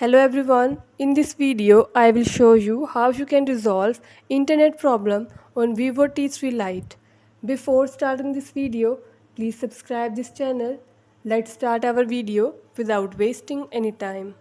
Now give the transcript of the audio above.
Hello everyone, in this video I will show you how you can resolve internet problem on Vivo T3 Lite. Before starting this video, please subscribe this channel. Let's start our video without wasting any time.